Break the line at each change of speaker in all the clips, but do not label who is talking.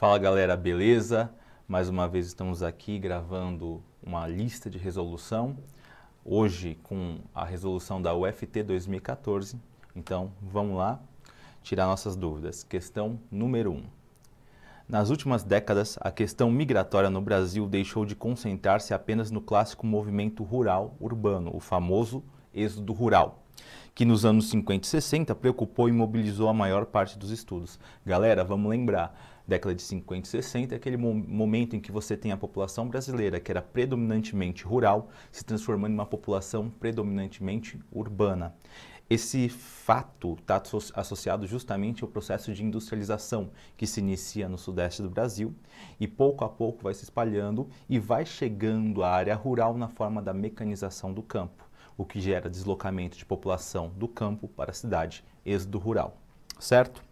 Fala galera, beleza? Mais uma vez estamos aqui gravando uma lista de resolução, hoje com a resolução da UFT 2014, então vamos lá tirar nossas dúvidas. Questão número 1. Nas últimas décadas, a questão migratória no Brasil deixou de concentrar-se apenas no clássico movimento rural-urbano, o famoso êxodo rural, que nos anos 50 e 60 preocupou e mobilizou a maior parte dos estudos. Galera, vamos lembrar, década de 50 e 60 é aquele momento em que você tem a população brasileira, que era predominantemente rural, se transformando em uma população predominantemente urbana. Esse fato está associado justamente ao processo de industrialização que se inicia no sudeste do Brasil e pouco a pouco vai se espalhando e vai chegando à área rural na forma da mecanização do campo, o que gera deslocamento de população do campo para a cidade, êxodo rural, certo?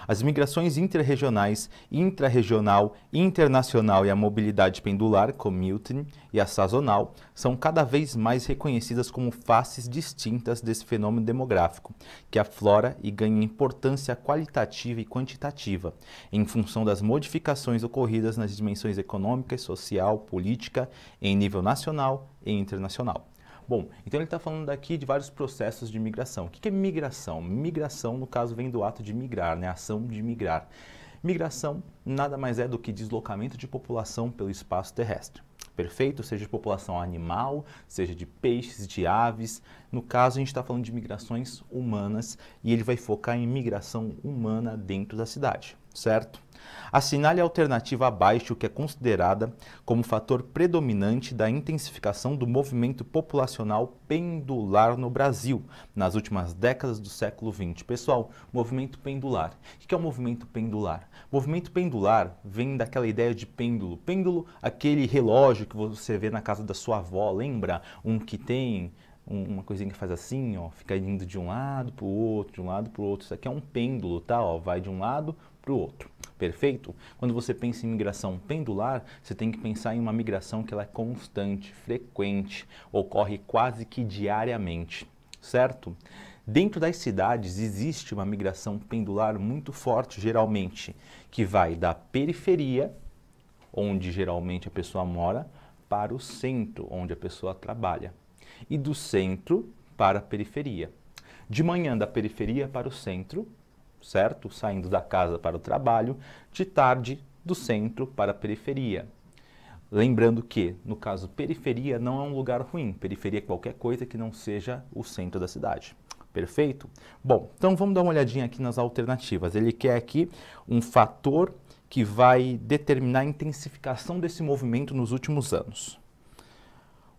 As migrações interregionais, intrarregional, internacional e a mobilidade pendular, commuting, e a sazonal, são cada vez mais reconhecidas como faces distintas desse fenômeno demográfico, que aflora e ganha importância qualitativa e quantitativa, em função das modificações ocorridas nas dimensões econômica, social, política, em nível nacional e internacional. Bom, então ele está falando aqui de vários processos de migração. O que é migração? Migração, no caso, vem do ato de migrar, né? A ação de migrar. Migração nada mais é do que deslocamento de população pelo espaço terrestre. Perfeito? Seja de população animal, seja de peixes, de aves. No caso, a gente está falando de migrações humanas e ele vai focar em migração humana dentro da cidade, certo? Assinale a alternativa abaixo, que é considerada como fator predominante da intensificação do movimento populacional pendular no Brasil nas últimas décadas do século XX. Pessoal, movimento pendular. O que é o movimento pendular? Movimento pendular vem daquela ideia de pêndulo. Pêndulo, aquele relógio que você vê na casa da sua avó, lembra? Um que tem uma coisinha que faz assim, ó, fica indo de um lado para o outro, de um lado para o outro. Isso aqui é um pêndulo, tá? Ó, vai de um lado para o outro. Perfeito? Quando você pensa em migração pendular, você tem que pensar em uma migração que ela é constante, frequente, ocorre quase que diariamente, certo? Dentro das cidades existe uma migração pendular muito forte, geralmente, que vai da periferia, onde geralmente a pessoa mora, para o centro, onde a pessoa trabalha, e do centro para a periferia. De manhã da periferia para o centro, certo? Saindo da casa para o trabalho, de tarde do centro para a periferia. Lembrando que, no caso, periferia não é um lugar ruim. Periferia é qualquer coisa que não seja o centro da cidade. Perfeito? Bom, então vamos dar uma olhadinha aqui nas alternativas. Ele quer aqui um fator que vai determinar a intensificação desse movimento nos últimos anos.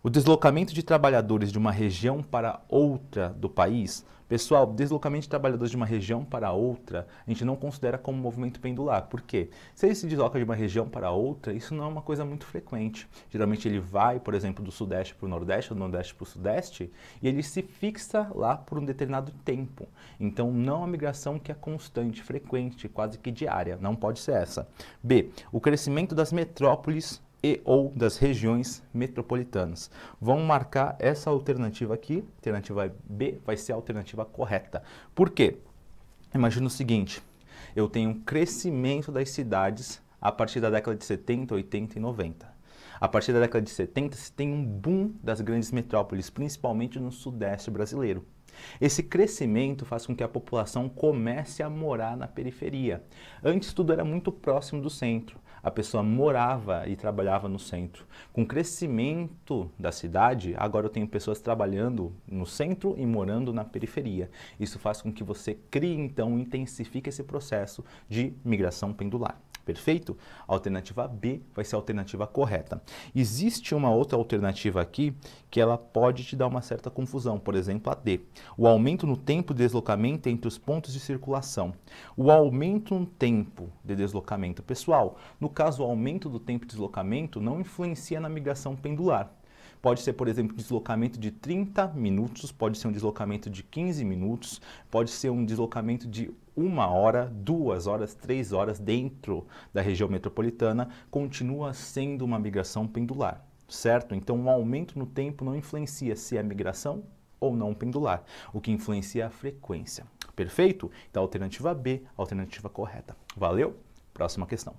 O deslocamento de trabalhadores de uma região para outra do país. Pessoal, deslocamento de trabalhadores de uma região para outra, a gente não considera como movimento pendular. Por quê? Se ele se desloca de uma região para outra, isso não é uma coisa muito frequente. Geralmente ele vai, por exemplo, do sudeste para o nordeste, do nordeste para o sudeste, e ele se fixa lá por um determinado tempo. Então, não é uma migração que é constante, frequente, quase que diária. Não pode ser essa. B. O crescimento das metrópoles e ou das regiões metropolitanas. Vamos marcar essa alternativa aqui, alternativa B vai ser a alternativa correta. Por quê? Imagina o seguinte, eu tenho um crescimento das cidades a partir da década de 70, 80 e 90. A partir da década de 70 se tem um boom das grandes metrópoles, principalmente no sudeste brasileiro. Esse crescimento faz com que a população comece a morar na periferia. Antes tudo era muito próximo do centro. A pessoa morava e trabalhava no centro. Com o crescimento da cidade, agora eu tenho pessoas trabalhando no centro e morando na periferia. Isso faz com que você crie, então, intensifique esse processo de migração pendular. Perfeito? A alternativa B vai ser a alternativa correta. Existe uma outra alternativa aqui que ela pode te dar uma certa confusão, por exemplo, a D. O aumento no tempo de deslocamento entre os pontos de circulação. O aumento no tempo de deslocamento. Pessoal, no caso, o aumento do tempo de deslocamento não influencia na migração pendular. Pode ser, por exemplo, deslocamento de 30 minutos, pode ser um deslocamento de 15 minutos, pode ser um deslocamento de 1 hora, 2 horas, 3 horas dentro da região metropolitana, continua sendo uma migração pendular, certo? Então, um aumento no tempo não influencia se é migração ou não pendular, o que influencia é a frequência. Perfeito? Então, alternativa B, alternativa correta. Valeu? Próxima questão.